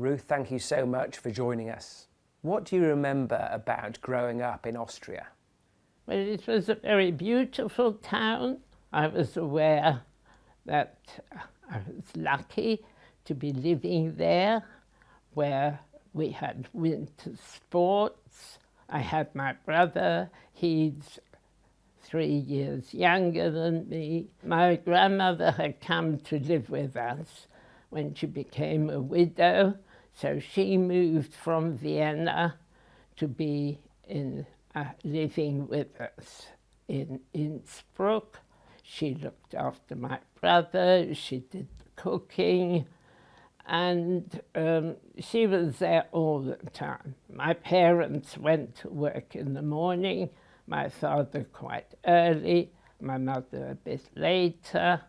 Ruth, thank you so much for joining us. What do you remember about growing up in Austria? Well, it was a very beautiful town. I was aware that I was lucky to be living there, where we had winter sports. I had my brother, he's 3 years younger than me. My grandmother had come to live with us when she became a widow, so she moved from Vienna to be living with us in Innsbruck. She looked after my brother, she did the cooking, and she was there all the time. My parents went to work in the morning, my father quite early, my mother a bit later,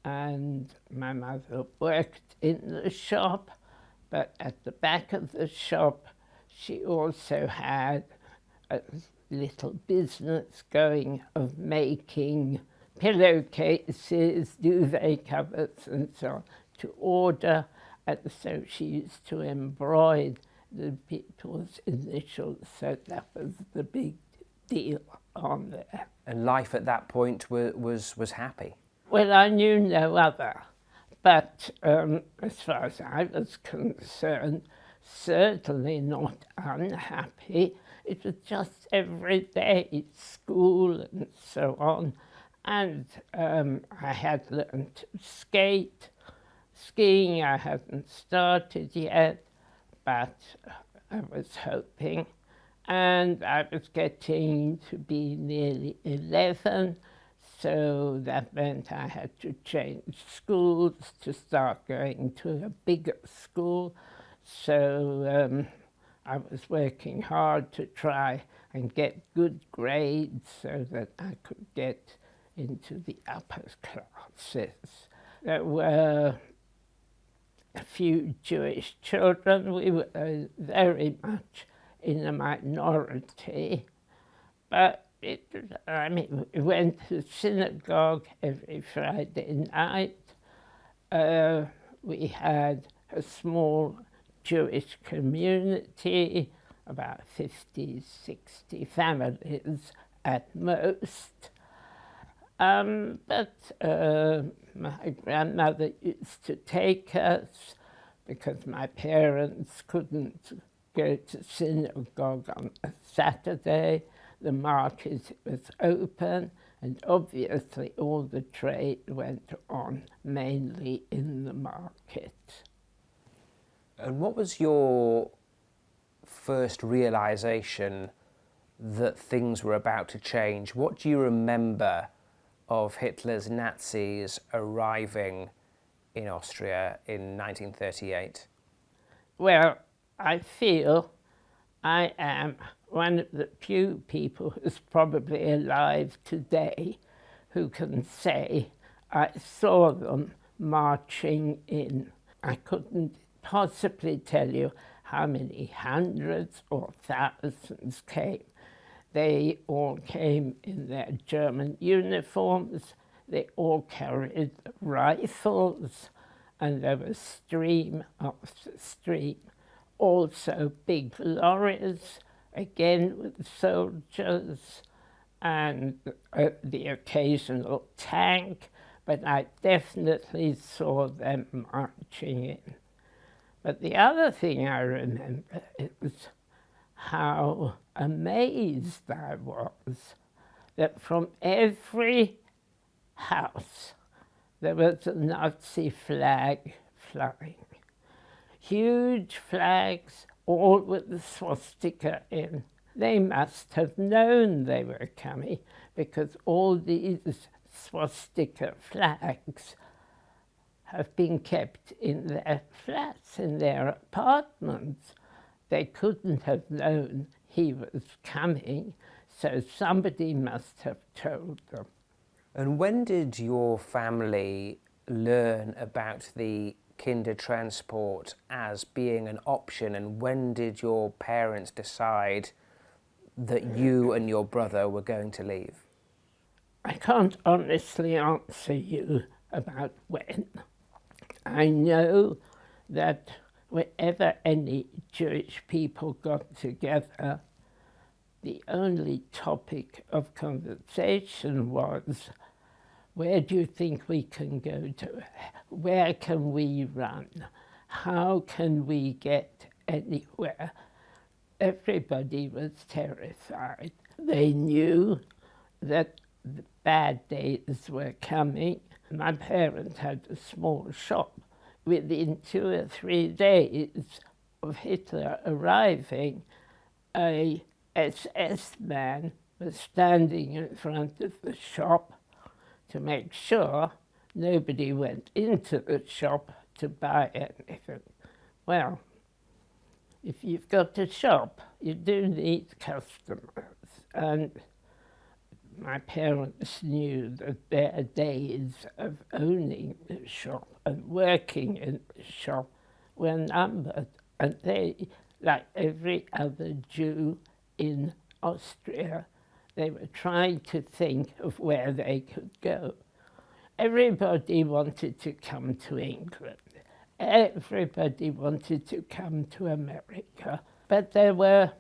and my mother worked in the shop, but at the back of the shop she also had a little business going of making pillowcases, duvet covers and so on to order, and so she used to embroider the people's initials, so that was the big deal on there. And life at that point was happy? Well, I knew no other, but as far as I was concerned, certainly not unhappy. It was just every day, school and so on. And I had learned to skate. Skiing I hadn't started yet, but I was hoping. And I was getting to be nearly 11, so that meant I had to change schools to start going to a bigger school. So I was working hard to try and get good grades so that I could get into the upper classes. There were a few Jewish children. We were very much in a minority, but we went to synagogue every Friday night. We had a small Jewish community, about 50, 60 families at most. But my grandmother used to take us because my parents couldn't go to synagogue on a Saturday. The market was open, and obviously all the trade went on mainly in the market. And what was your first realization that things were about to change? What do you remember of Hitler's Nazis arriving in Austria in 1938? Well, I feel I am one of the few people who's probably alive today who can say I saw them marching in. I couldn't possibly tell you how many hundreds or thousands came. They all came in their German uniforms, they all carried rifles, and there was stream after stream. Also big lorries, again with soldiers, and the occasional tank, but I definitely saw them marching in. But the other thing I remember is how amazed I was that from every house there was a Nazi flag flying. Huge flags, all with the swastika in. They must have known they were coming because all these swastika flags have been kept in their flats, in their apartments. They couldn't have known he was coming, so somebody must have told them. And when did your family learn about the Kindertransport as being an option, and when did your parents decide that you and your brother were going to leave? I can't honestly answer you about when. I know that wherever any Jewish people got together, the only topic of conversation was, where do you think we can go to? Where can we run? How can we get anywhere? Everybody was terrified. They knew that the bad days were coming. My parents had a small shop. Within 2 or 3 days of Hitler arriving, a SS man was standing in front of the shop to make sure nobody went into the shop to buy anything. Well, if you've got a shop, you do need customers. And my parents knew that their days of owning the shop and working in the shop were numbered. And they, like every other Jew in Austria, they were trying to think of where they could go. Everybody wanted to come to England. Everybody wanted to come to America. But there were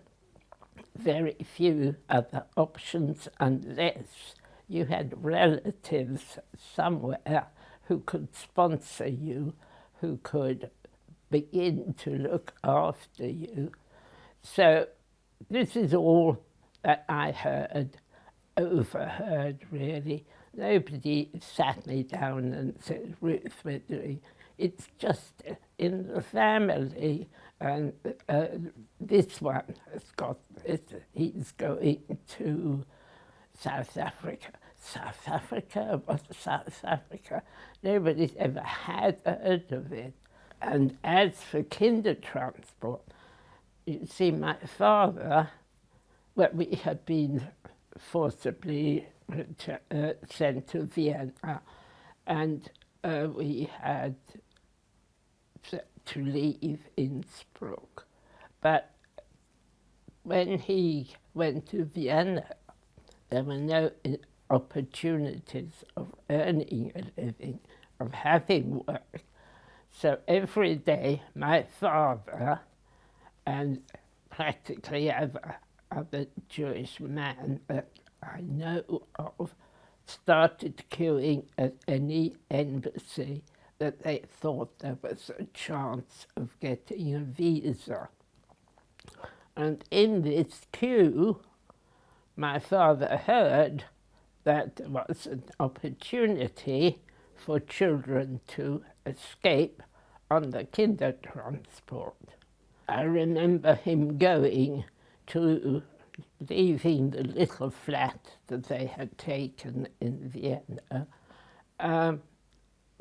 very few other options unless you had relatives somewhere who could sponsor you, who could begin to look after you. So this is all that I overheard really. Nobody sat me down and said, Ruth, we're doing. It's just in the family, and this one has got it. He's going to South Africa. South Africa? What's South Africa? Nobody's ever had heard of it. And as for Kindertransport, you see, my father, well, we had been forcibly sent to Vienna, and we had to leave Innsbruck. But when he went to Vienna, there were no opportunities of earning a living, of having work. So every day my father and practically every other Jewish man that I know of started queuing at any embassy that they thought there was a chance of getting a visa. And in this queue, my father heard that there was an opportunity for children to escape on the Kindertransport. I remember him going to, leaving the little flat that they had taken in Vienna,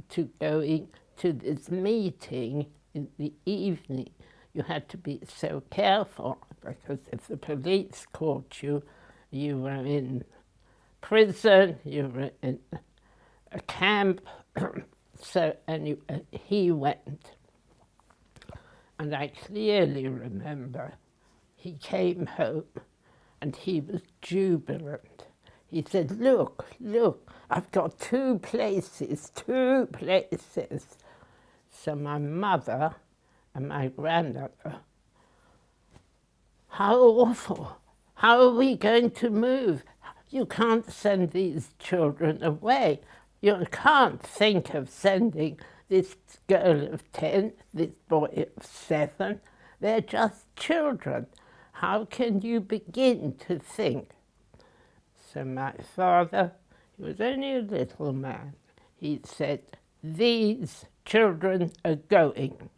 to going to this meeting in the evening. You had to be so careful because if the police caught you, you were in prison, you were in a camp. So anyway, he went. And I clearly remember he came home and he was jubilant. He said, look, I've got 2 places. So my mother and my grandmother, how awful. How are we going to move? You can't send these children away. You can't think of sending this girl of 10, this boy of 7. They're just children. How can you begin to think? So my father, he was only a little man, he said, these children are going.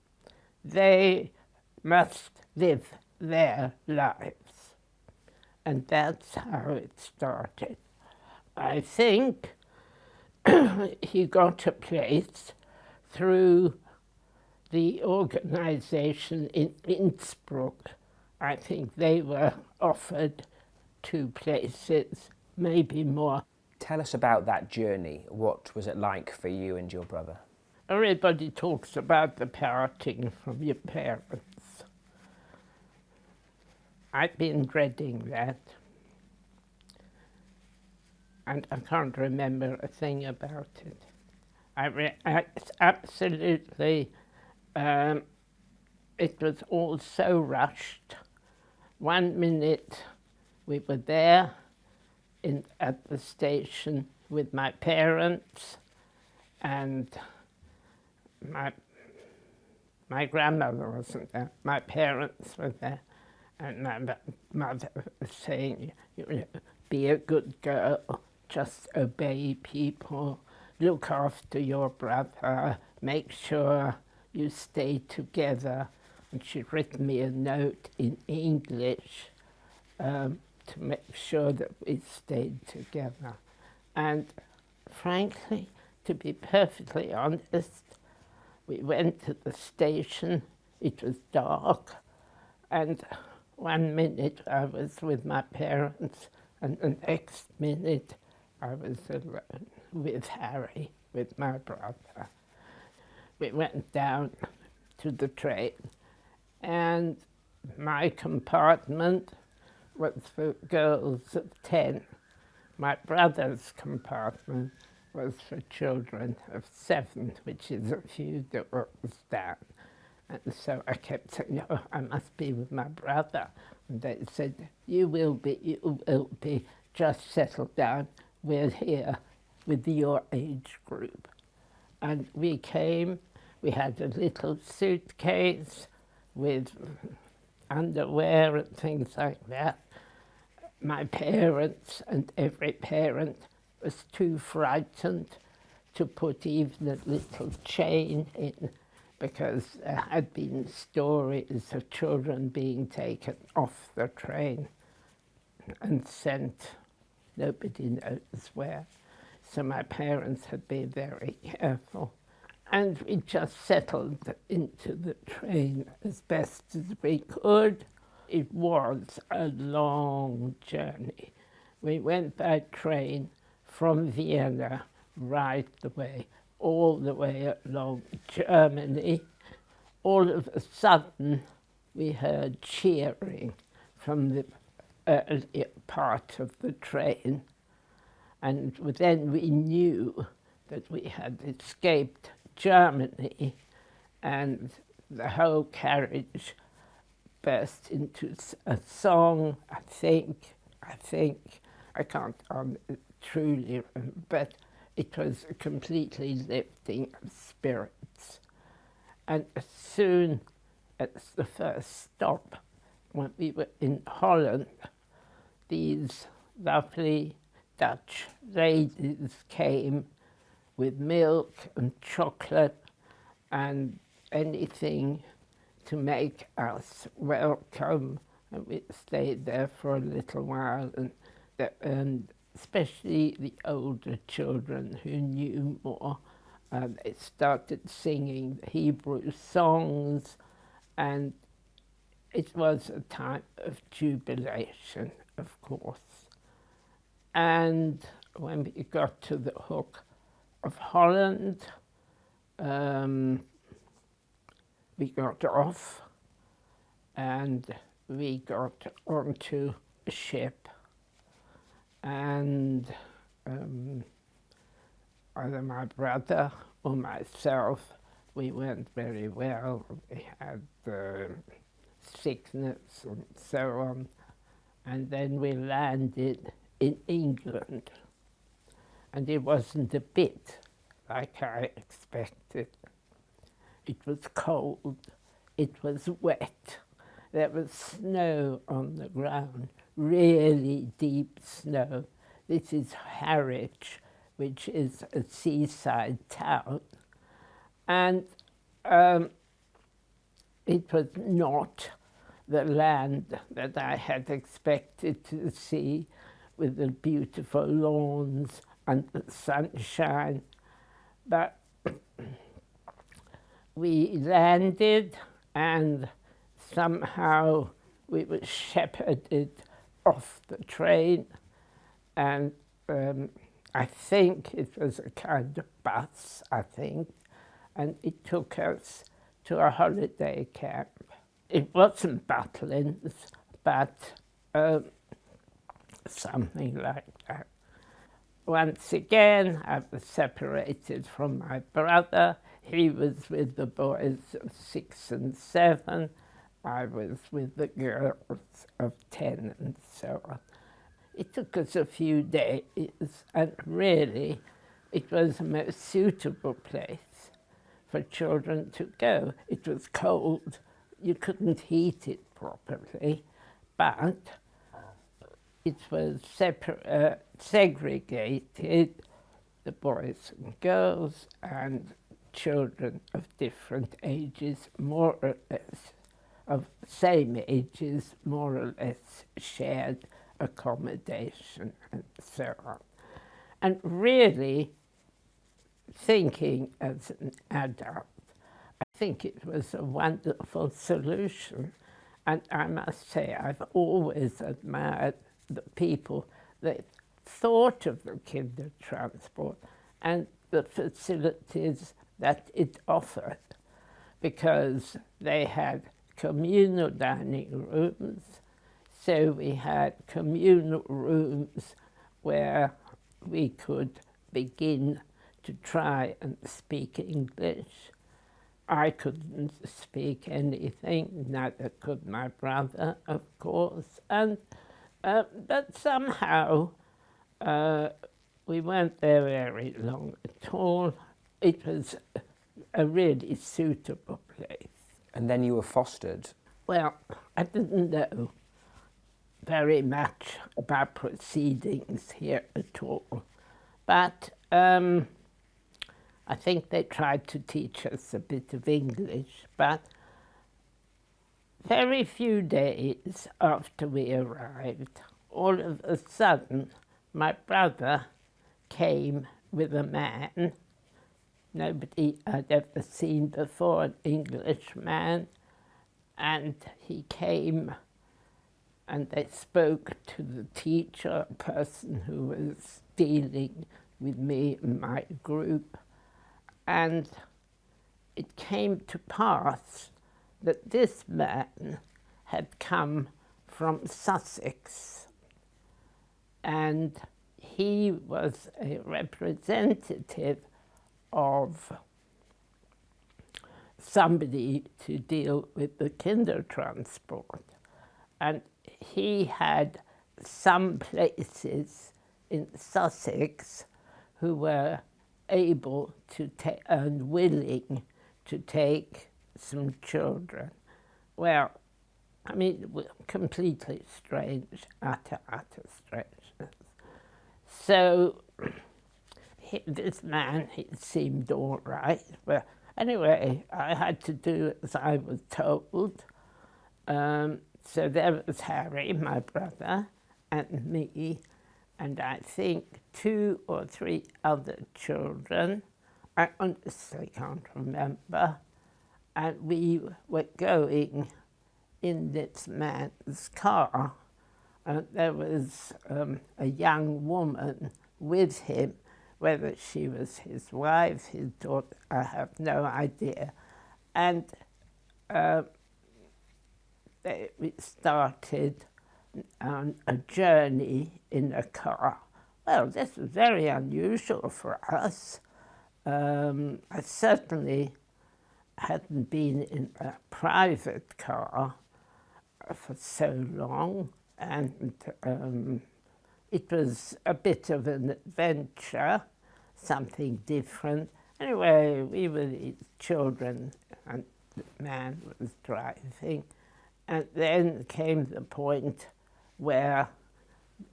They must live their lives. And that's how it started. I think he got a place through the organization in Innsbruck. I think they were offered 2 places, maybe more. Tell us about that journey. What was it like for you and your brother? Everybody talks about the parting from your parents. I've been dreading that. And I can't remember a thing about it. It's absolutely it was all so rushed. 1 minute we were there at the station with my parents, and my grandmother wasn't there. My parents were there, and my mother was saying, be a good girl, just obey people, look after your brother, make sure you stay together. And she'd written me a note in English to make sure that we stayed together. And frankly, to be perfectly honest, we went to the station, it was dark, and 1 minute I was with my parents, and the next minute I was alone with Harry, with my brother. We went down to the train, and my compartment was for girls of 10. My brother's compartment was for children of 7, which is a few doors down. And so I kept saying, oh, I must be with my brother. And they said, you will be, just settle down, we're here with your age group. And we came, we had a little suitcase with underwear and things like that. My parents and every parent was too frightened to put even a little chain in, because there had been stories of children being taken off the train and sent, nobody knows where. So my parents had been very careful. And we just settled into the train as best as we could. It was a long journey. We went by train from Vienna right the way, all the way along Germany. All of a sudden, we heard cheering from the earlier part of the train. And then we knew that we had escaped Germany, and the whole carriage burst into a song, I think, I can't truly remember, but it was a completely lifting of spirits. And as soon as the first stop, when we were in Holland, these lovely Dutch ladies came with milk and chocolate and anything to make us welcome, and we stayed there for a little while, and especially the older children who knew more, they started singing Hebrew songs, and it was a time of jubilation, of course. And when we got to the hook of Holland, we got off and we got onto a ship, and either my brother or myself, we went very well. We had sickness and so on, and then we landed in England, and it wasn't a bit like I expected. It was cold, it was wet, there was snow on the ground, really deep snow. This is Harwich, which is a seaside town, and it was not the land that I had expected to see, with the beautiful lawns and the sunshine, but we landed and somehow we were shepherded off the train, and I think it was a kind of bus, and it took us to a holiday camp. It wasn't Butlins, but something like that. Once again, I was separated from my brother. He was with the boys of 6 and 7. I was with the girls of 10 and so on. It took us a few days, and really it was the most suitable place for children to go. It was cold, you couldn't heat it properly, but it was segregated, the boys and girls, and children of different ages, more or less, of same ages, more or less shared accommodation and so on. And really, thinking as an adult, I think it was a wonderful solution. And I must say, I've always admired the people that thought of the Kindertransport and the facilities that it offered, because they had communal dining rooms, so we had communal rooms where we could begin to try and speak English. I couldn't speak anything, neither could my brother, of course, and but somehow we weren't there very long at all. It was a really suitable place. And then you were fostered. Well, I didn't know very much about proceedings here at all, but I think they tried to teach us a bit of English, but very few days after we arrived, all of a sudden, my brother came with a man nobody had ever seen before, an Englishman, and he came and they spoke to the teacher, a person who was dealing with me and my group, and it came to pass that this man had come from Sussex, and he was a representative of somebody to deal with the Kindertransport. And he had some places in Sussex who were able to and willing to take some children. Well, I mean, completely strange, utter strangeness. So this man, he seemed all right. But anyway, I had to do as I was told. So there was Harry, my brother, and me, and I think 2 or 3 other children. I honestly can't remember. And we were going in this man's car. And there was a young woman with him. Whether she was his wife, his daughter, I have no idea. And we started on a journey in a car. Well, this was very unusual for us. I certainly hadn't been in a private car for so long, and it was a bit of an adventure, something different. Anyway, we were these children and the man was driving, and then came the point where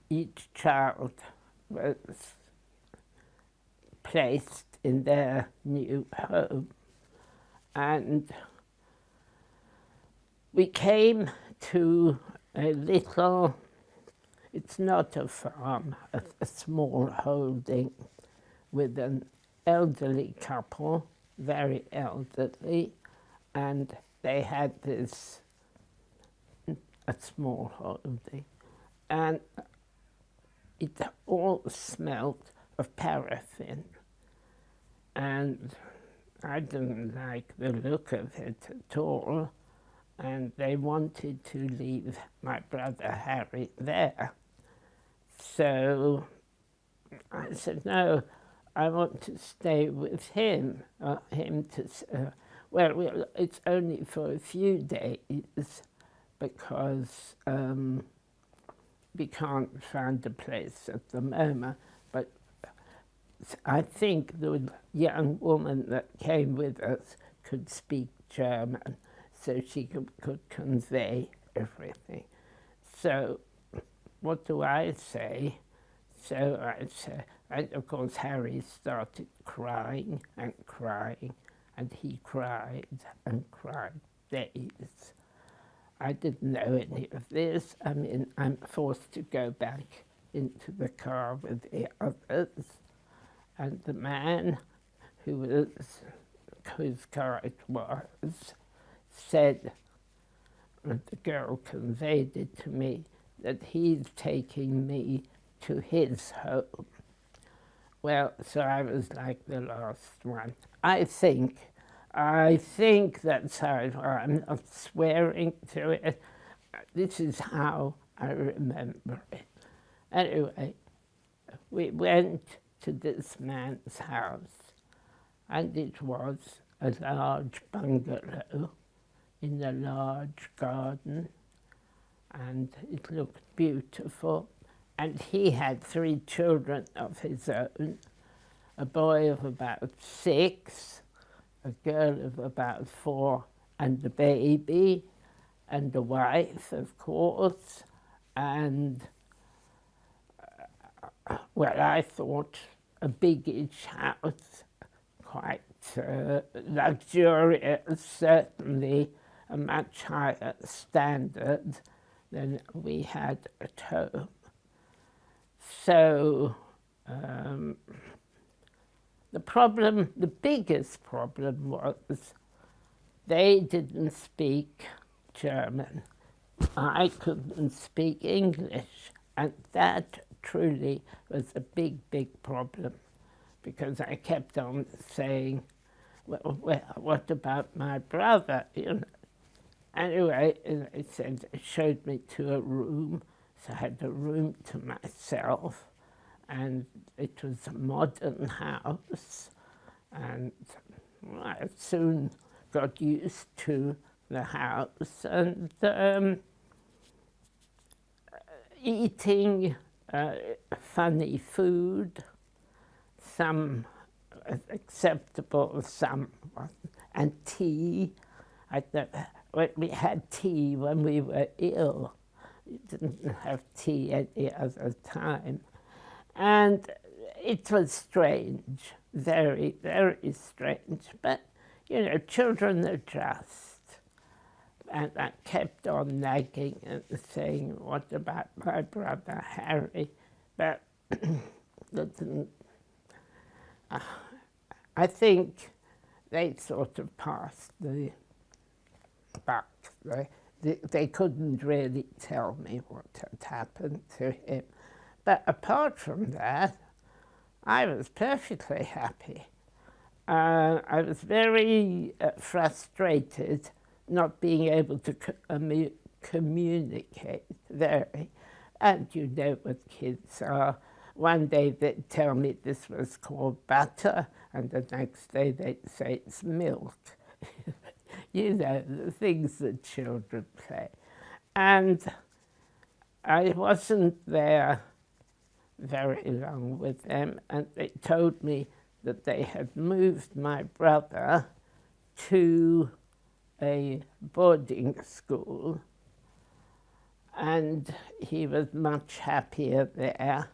each child was placed in their new home. And we came to a little, it's not a farm, a small holding with an elderly couple, very elderly, and they had a small holding, and it all smelled of paraffin, and I didn't like the look of it at all, and they wanted to leave my brother Harry there. So I said, no, I want to stay with him, well, it's only for a few days because we can't find a place at the moment. But I think the young woman that came with us could speak German, so she could convey everything. So what do I say? So I say, and of course Harry started crying and crying, and he cried and cried days. I didn't know any of this. I mean, I'm forced to go back into the car with the others, and the man whose car it was said, and the girl conveyed it to me, that he's taking me to his home. Well, so I was like the last one. I think that's how I'm not swearing to it. This is how I remember it. Anyway, we went to this man's house, and it was a large bungalow in a large garden, and it looked beautiful. And he had 3 children of his own, a boy of about 6, a girl of about 4, and a baby, and a wife, of course, and, well, I thought a biggish house, quite luxurious, certainly a much higher standard than we had at home. So the biggest problem was they didn't speak German. I couldn't speak English, and that truly was a big, big problem, because I kept on saying, well, what about my brother? You know. Anyway, it showed me to a room, so I had a room to myself, and it was a modern house, and I soon got used to the house, and eating funny food, some acceptable, some wasn't, and tea. We had tea when we were ill. We didn't have tea any other time. And it was strange, very, very strange. But, you know, children adjust. And I kept on nagging and saying, what about my brother Harry? But I think they sort of passed the buck. They couldn't really tell me what had happened to him. But apart from that, I was perfectly happy. I was very frustrated not being able to communicate, very. And you know what kids are. One day they'd tell me this was called butter, and the next day they'd say it's milk. You know, the things that children play. And I wasn't there very long with them, and they told me that they had moved my brother to a boarding school, and he was much happier there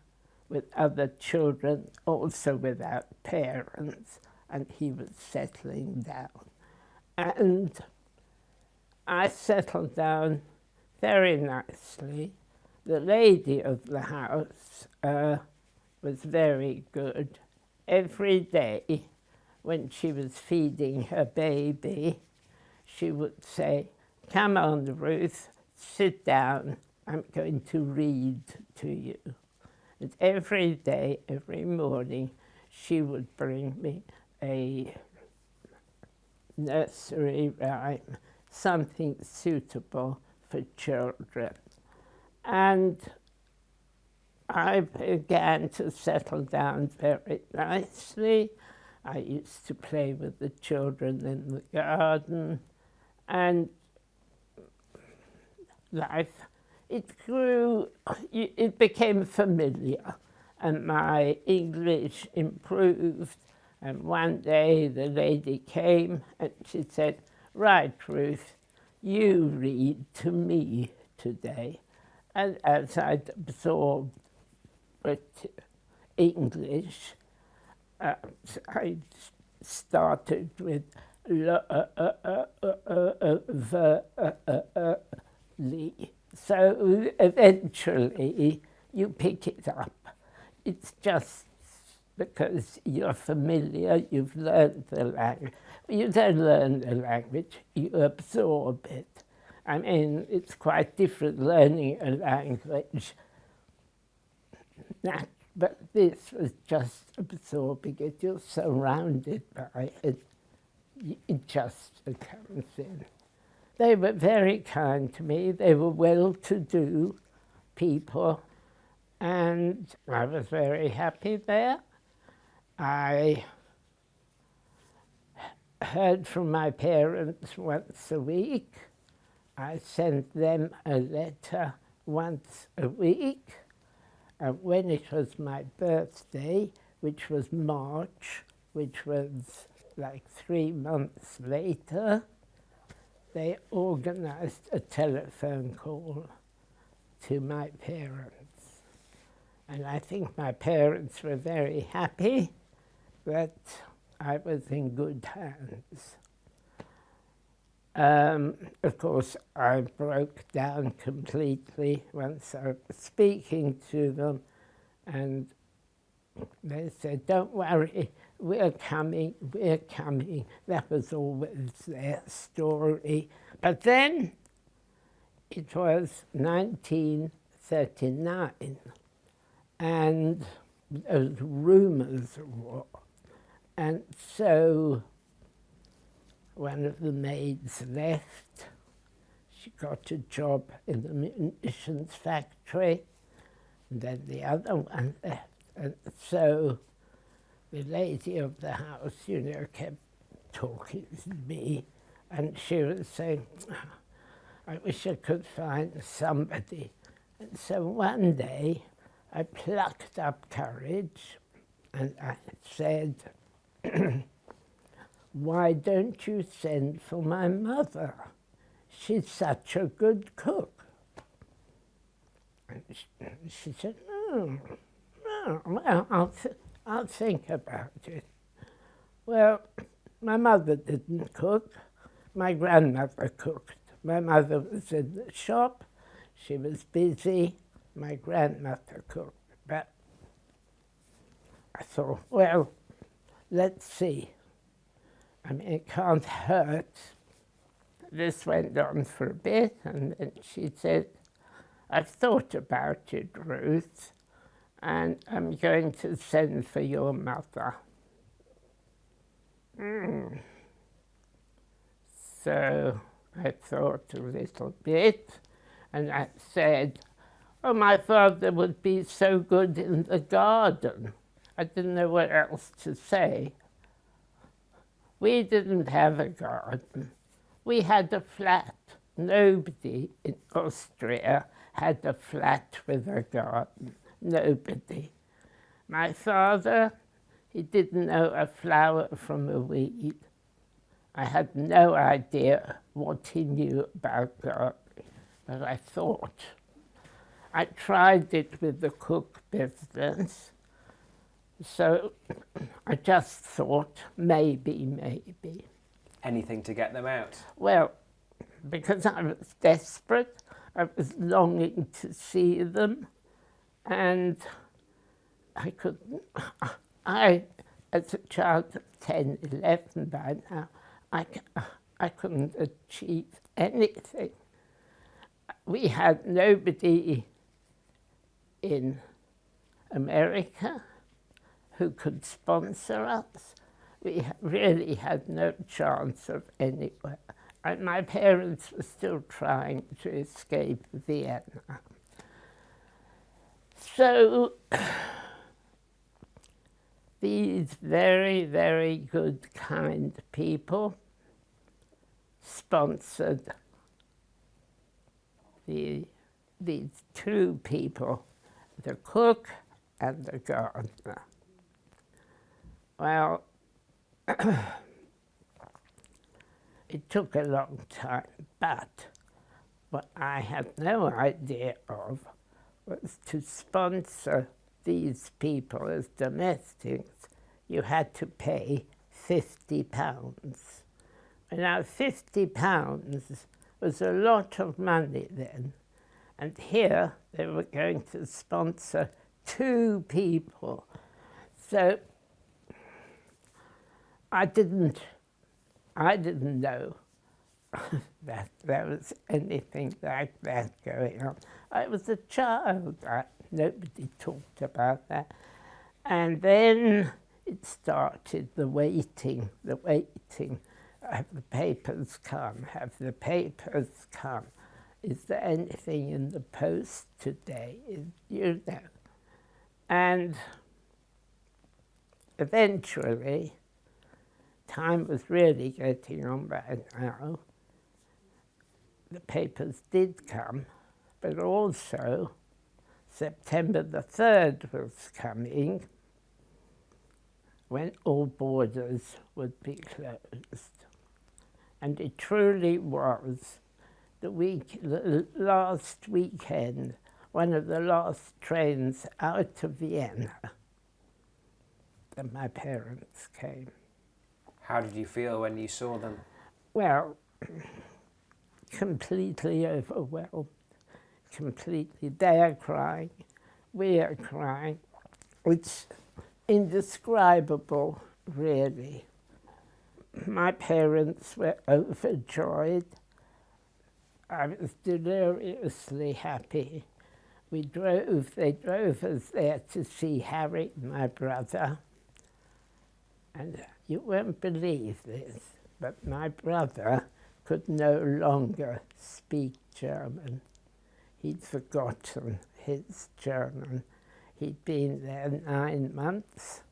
with other children, also without parents, and he was settling down. And I settled down very nicely. The lady of the house was very good. Every day when she was feeding her baby, she would say, "Come on, Ruth, sit down. I'm going to read to you." And every day, every morning, she would bring me a nursery rhyme, something suitable for children. And I began to settle down very nicely. I used to play with the children in the garden, and life, it grew, it became familiar, and my English improved. And one day the lady came and she said, "Right, Ruth, you read to me today." And as I'd absorbed English, I started with Lee. So eventually you pick it up. It's just because you're familiar, you've learned the language. You don't learn the language, you absorb it. I mean, it's quite different learning a language. But this was just absorbing it. You're surrounded by it. It just comes in. They were very kind to me. They were well-to-do people, and I was very happy there. I heard from my parents once a week. I sent them a letter once a week. And when it was my birthday, which was March, which was like 3 months later, they organized a telephone call to my parents. And I think my parents were very happy that I was in good hands. Of course, I broke down completely once I was speaking to them, and they said, "Don't worry, we're coming, we're coming." That was always their story. But then it was 1939, and there was rumors of war. And so one of the maids left. She got a job in the munitions factory, and then the other one left. And so the lady of the house, you know, kept talking to me, and she was saying, "I wish I could find somebody." And so one day I plucked up courage and I said, "Why don't you send for my mother? She's such a good cook." And she said, "Oh, well, I'll think about it." Well, my mother didn't cook. My grandmother cooked. My mother was in the shop. She was busy. My grandmother cooked. But I thought, well, let's see. I mean, it can't hurt. This went on for a bit, and then she said, "I've thought about it, Ruth, and I'm going to send for your mother." So I thought a little bit, and I said, "Oh, my father would be so good in the garden." I didn't know what else to say. We didn't have a garden. We had a flat. Nobody in Austria had a flat with a garden. Nobody. My father, he didn't know a flower from a weed. I had no idea what he knew about gardening, but I thought. I tried it with the cook business, so I just thought, maybe. Anything to get them out? Well, because I was desperate, I was longing to see them, and I couldn't. As a child of 10, 11 by now, I couldn't achieve anything. We had nobody in America who could sponsor us. We really had no chance of anywhere. And my parents were still trying to escape Vienna. So these very, very good, kind people sponsored these two people, the cook and the gardener. Well, it took a long time, but what I had no idea of was to sponsor these people as domestics. You had to pay £50. Now, £50 was a lot of money then, and here they were going to sponsor two people. So I didn't know that there was anything like that going on. I was a child. Nobody talked about that. And then it started, the waiting. Have the papers come? Have the papers come? Is there anything in the post today? You know. And eventually, time was really getting on by now. The papers did come, but also September the 3rd was coming, when all borders would be closed. And it truly was the last weekend, one of the last trains out of Vienna, that my parents came. How did you feel when you saw them? Well, completely overwhelmed, completely. They are crying, we are crying. It's indescribable, really. My parents were overjoyed. I was deliriously happy. They drove us there to see Harry, my brother. And you won't believe this, but my brother could no longer speak German. He'd forgotten his German. He'd been there 9 months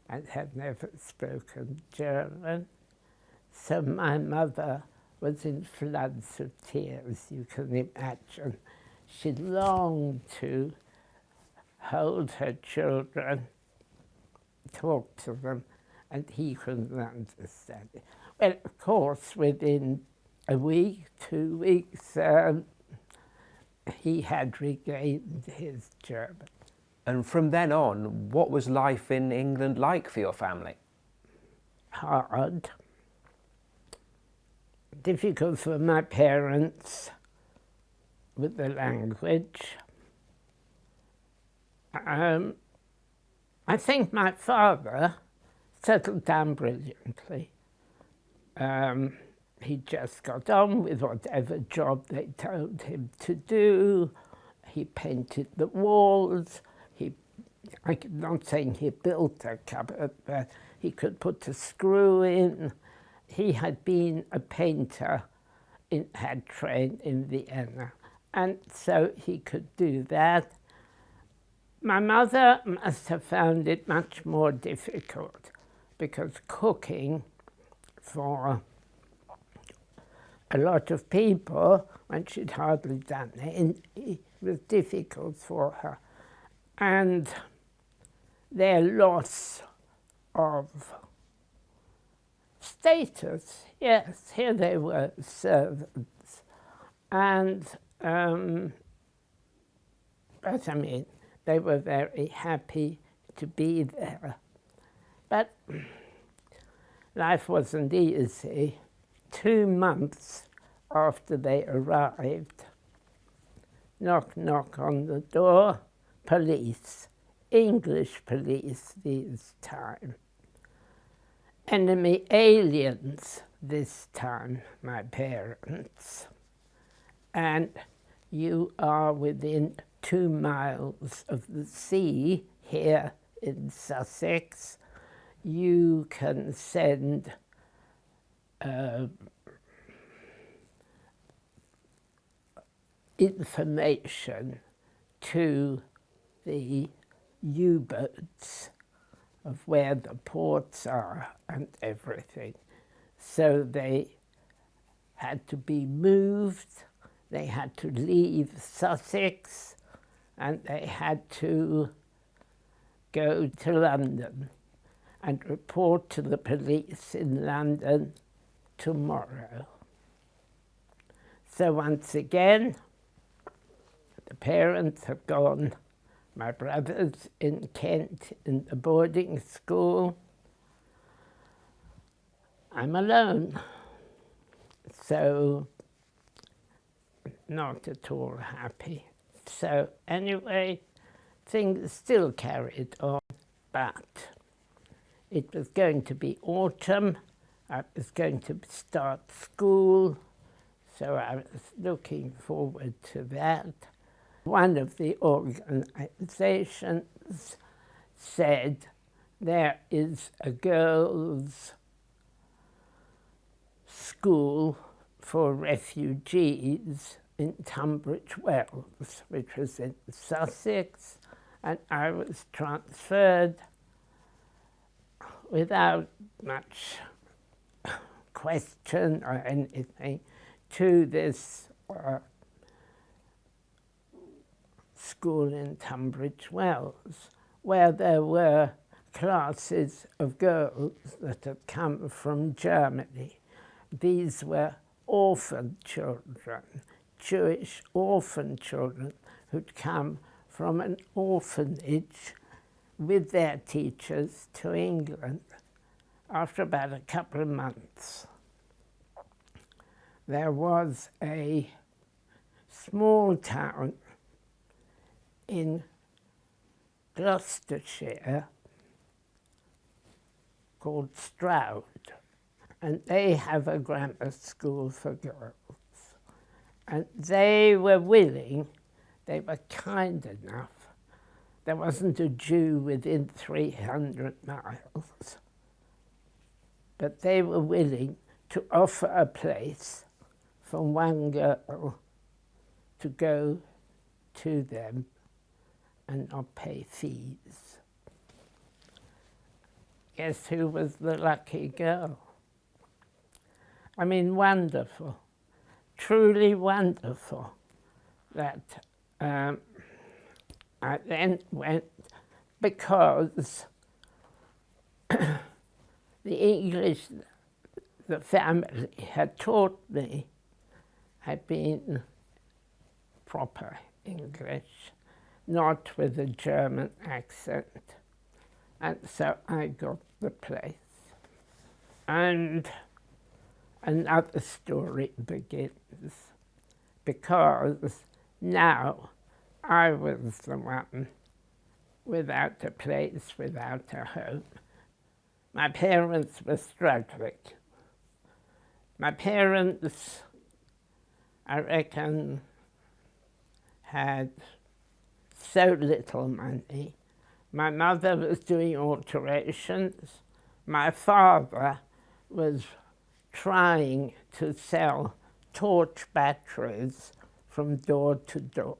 and had never spoken German. So my mother was in floods of tears, you can imagine. She longed to hold her children, talk to them, and he couldn't understand it. Well, of course, within a week, 2 weeks, he had regained his German. And from then on, what was life in England like for your family? Hard. Difficult for my parents with the language. I think my father settled down brilliantly. He just got on with whatever job they told him to do. He painted the walls. I'm not saying he built a cupboard, but he could put a screw in. He had been a painter, had trained in Vienna, and so he could do that. My mother must have found it much more difficult, because cooking for a lot of people, when she'd hardly done it was difficult for her. And their loss of status, yes, here they were servants. And, but I mean, they were very happy to be there. But life wasn't easy. 2 months after they arrived, knock, knock on the door, police, English police this time. Enemy aliens this time, my parents. And you are within 2 miles of the sea here in Sussex. You can send information to the U-boats of where the ports are and everything. So they had to be moved, they had to leave Sussex, and they had to go to London and report to the police in London tomorrow. So once again, the parents have gone. My brother's in Kent in the boarding school. I'm alone. So, not at all happy. So anyway, things still carried on, but it was going to be autumn. I was going to start school, so I was looking forward to that. One of the organizations said there is a girls' school for refugees in Tunbridge Wells, which was in Sussex, and I was transferred without much question or anything to this school in Tunbridge Wells, where there were classes of girls that had come from Germany. These were orphan children, Jewish orphan children who'd come from an orphanage with their teachers to England. After about a couple of months, there was a small town in Gloucestershire called Stroud, and they have a grammar school for girls. And they were willing, they were kind enough. There wasn't a Jew within 300 miles, but they were willing to offer a place for one girl to go to them and not pay fees. Guess who was the lucky girl? I mean, wonderful, truly wonderful that I then went, because the English the family had taught me had been proper English, not with a German accent. And so I got the place. And another story begins, because now I was the one without a place, without a home. My parents were struggling. My parents, I reckon, had so little money. My mother was doing alterations. My father was trying to sell torch batteries from door to door.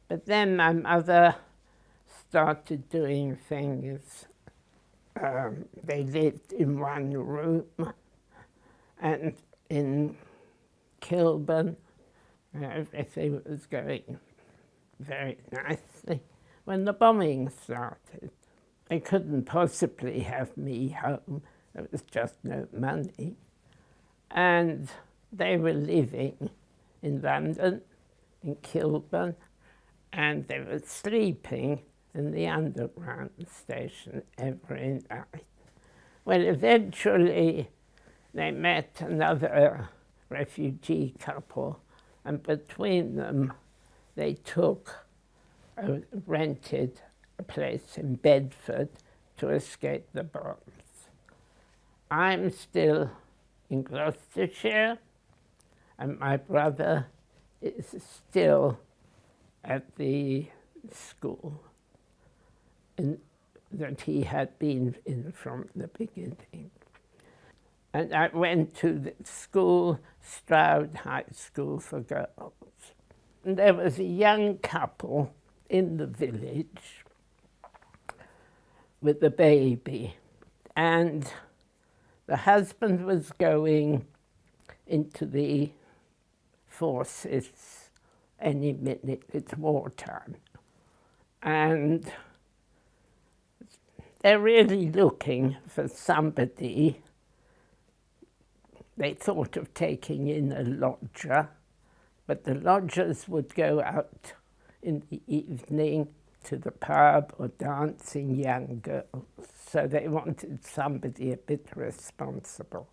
But then my mother started doing things. They lived in one room, and in Kilburn, everything was going very nicely. When the bombing started, they couldn't possibly have me home. There was just no money. And they were living in London, in Kilburn, and they were sleeping in the underground station every night. Well, eventually they met another refugee couple, and between them they rented a place in Bedford to escape the bombs. I'm still in Gloucestershire, and my brother is still at the school that he had been in from the beginning. And I went to the school, Stroud High School for Girls. And there was a young couple in the village with the baby, and the husband was going into the forces any minute. It's wartime. And they're really looking for somebody. They thought of taking in a lodger, but the lodgers would go out in the evening to the pub or dancing young girls. So they wanted somebody a bit responsible.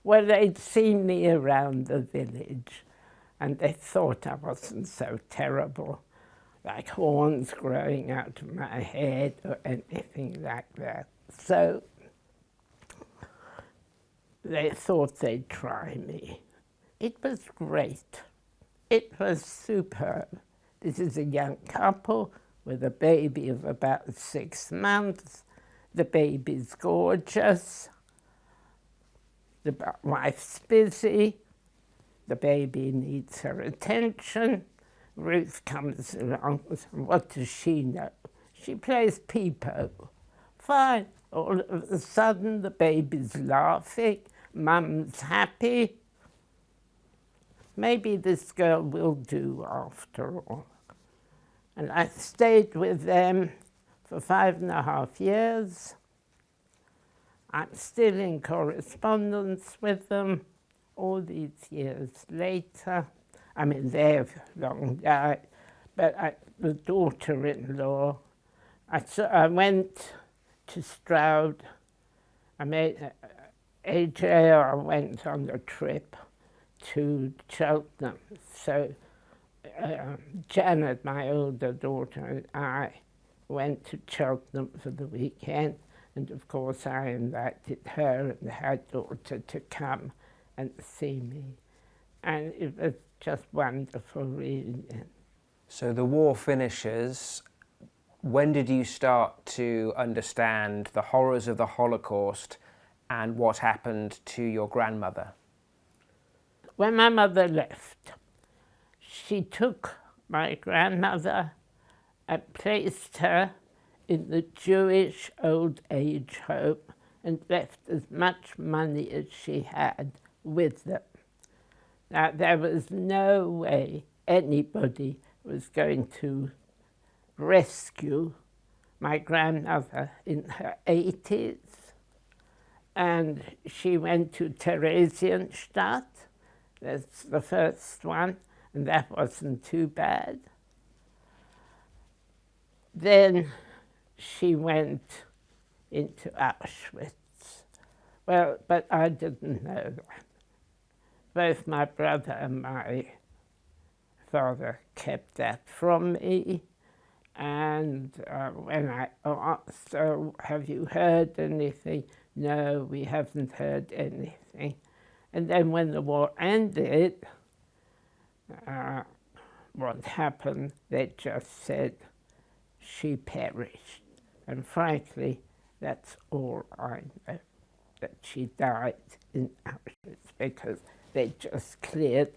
Well, they'd seen me around the village and they thought I wasn't so terrible, like horns growing out of my head or anything like that. So they thought they'd try me. It was great. It was superb. This is a young couple with a baby of about 6 months. The baby's gorgeous. The wife's busy. The baby needs her attention. Ruth comes along, and what does she know? She plays peepo. Fine. All of a sudden, the baby's laughing. Mum's happy. Maybe this girl will do after all. And I stayed with them for 5.5 years. I'm still in correspondence with them all these years later. I mean, they've long died, but the daughter-in-law, I went to Stroud. I made AJ, I went on a trip to Cheltenham. So Janet, my older daughter, and I went to Cheltenham for the weekend, and of course I invited her and her daughter to come and see me. And it was just wonderful reunion. So the war finishes. When did you start to understand the horrors of the Holocaust and what happened to your grandmother? When my mother left, she took my grandmother and placed her in the Jewish old age home and left as much money as she had with them. Now, there was no way anybody was going to rescue my grandmother in her 80s. And she went to Theresienstadt. That's the first one, and that wasn't too bad. Then she went into Auschwitz. Well, but I didn't know that. Both my brother and my father kept that from me. And when I asked, so have you heard anything? No, we haven't heard anything. And then when the war ended, what happened, they just said she perished. And frankly, that's all I know, that she died in Auschwitz, because they just cleared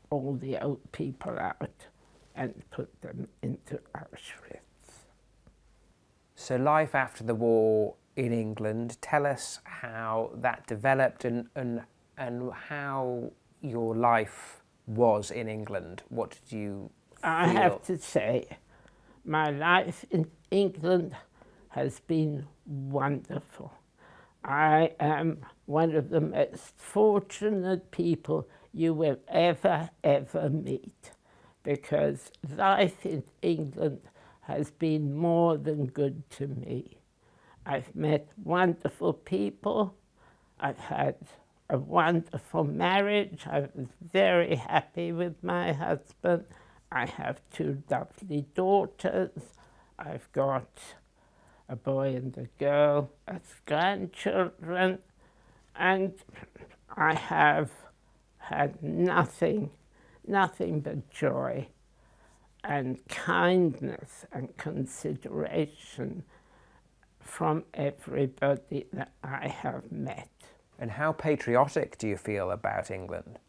all the old people out and put them into Auschwitz. So life after the war in England, tell us how that developed and how your life was in England. What did you feel? I have to say, my life in England has been wonderful. I am one of the most fortunate people you will ever meet, because life in England has been more than good to me. I've met wonderful people. I've had a wonderful marriage. I was very happy with my husband. I have 2 lovely daughters. I've got a boy and a girl as grandchildren, and I have had nothing but joy and kindness and consideration from everybody that I have met. And how patriotic do you feel about England?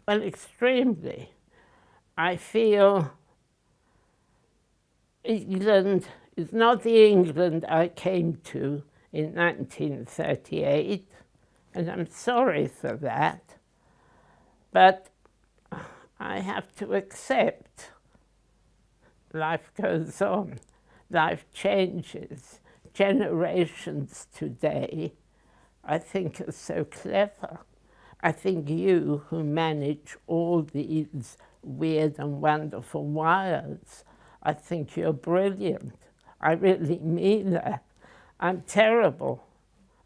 Well, extremely. I feel England is not the England I came to in 1938, and I'm sorry for that. But I have to accept life goes on, life changes. Generations today, I think, are so clever. I think you, who manage all these weird and wonderful wires, I think you're brilliant. I really mean that. I'm terrible.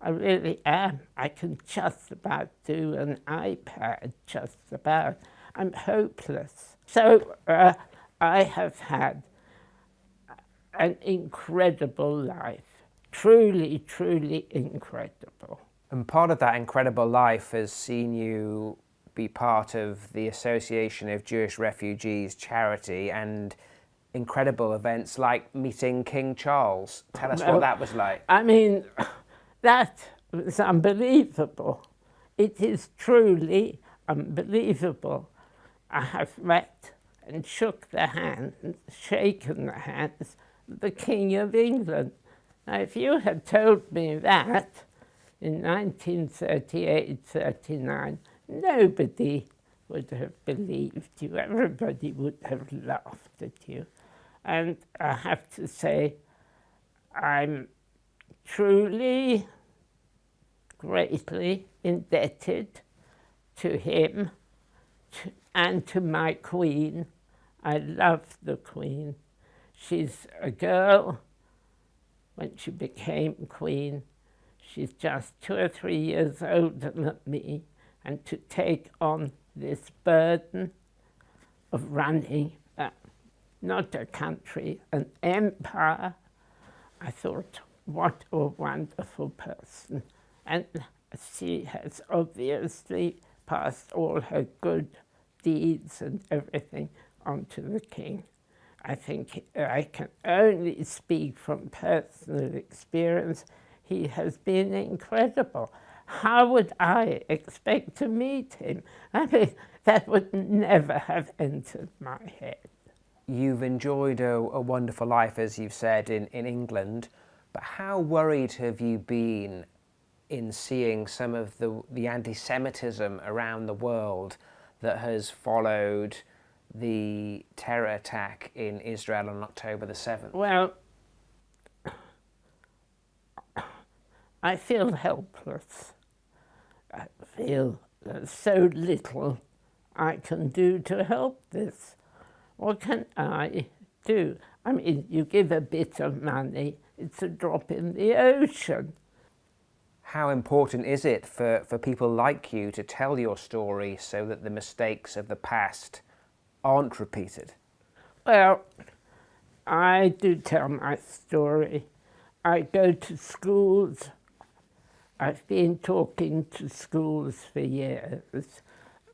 I really am. I can just about do an iPad, just about. I'm hopeless. So I have had an incredible life. Truly, truly incredible. And part of that incredible life has seen you be part of the Association of Jewish Refugees charity and incredible events like meeting King Charles. Tell us what that was like. I mean, that was unbelievable. It is truly unbelievable. I have met and shook the hand, shaken the hands of the King of England. Now, if you had told me that in 1938-39, nobody would have believed you. Everybody would have laughed at you. And I have to say, I'm truly, greatly indebted to him and to my Queen. I love the Queen. She's a girl. When she became Queen, she's just 2 or 3 years older than me, and to take on this burden of running not a country, an empire, I thought, what a wonderful person. And she has obviously passed all her good deeds and everything onto the King. I think I can only speak from personal experience. He has been incredible. How would I expect to meet him? I mean, that would never have entered my head. You've enjoyed a wonderful life, as you've said, in England, but how worried have you been in seeing some of the anti-Semitism around the world that has followed the terror attack in Israel on October the 7th? Well, I feel helpless. I feel there's so little I can do to help this. What can I do? I mean, you give a bit of money, it's a drop in the ocean. How important is it for people like you to tell your story so that the mistakes of the past aren't repeated? Well, I do tell my story. I go to schools. I've been talking to schools for years.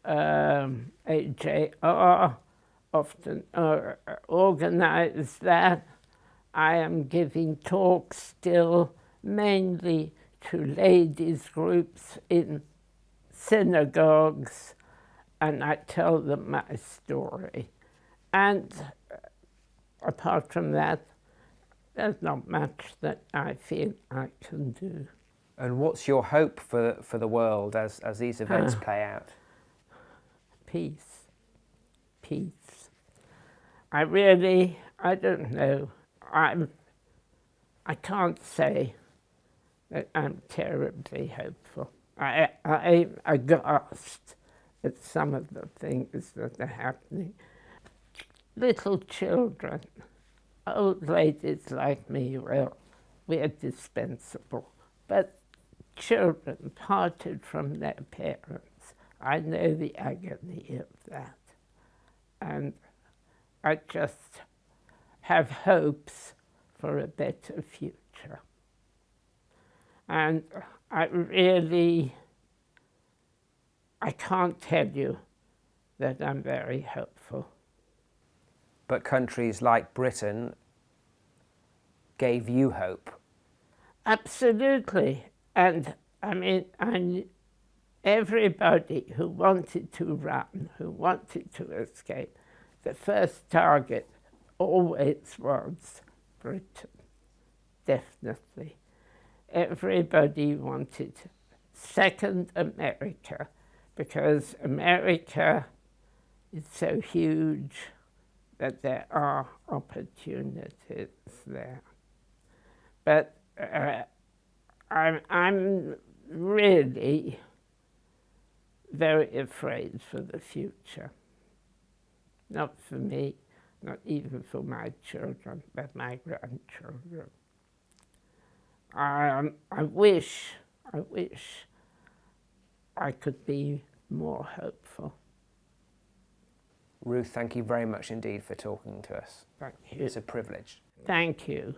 AJR often organise that. I am giving talks still, mainly to ladies' groups in synagogues, and I tell them my story. And apart from that, there's not much that I feel I can do. And what's your hope for the world as these events play out? Peace. Peace. I don't know. I can't say that I'm terribly hopeful. I'm aghast at some of the things that are happening. Little children, old ladies like me, well, we're dispensable. But children parted from their parents, I know the agony of that. And I just have hopes for a better future. And I can't tell you that I'm very hopeful. But countries like Britain gave you hope. Absolutely. And I mean, everybody who wanted to run, who wanted to escape, the first target always was Britain, definitely. Everybody wanted second America, because America is so huge that there are opportunities there. But I'm really very afraid for the future. Not for me, not even for my children, but my grandchildren. I wish I could be more hopeful. Ruth, thank you very much indeed for talking to us. Thank you. It's a privilege. Thank you.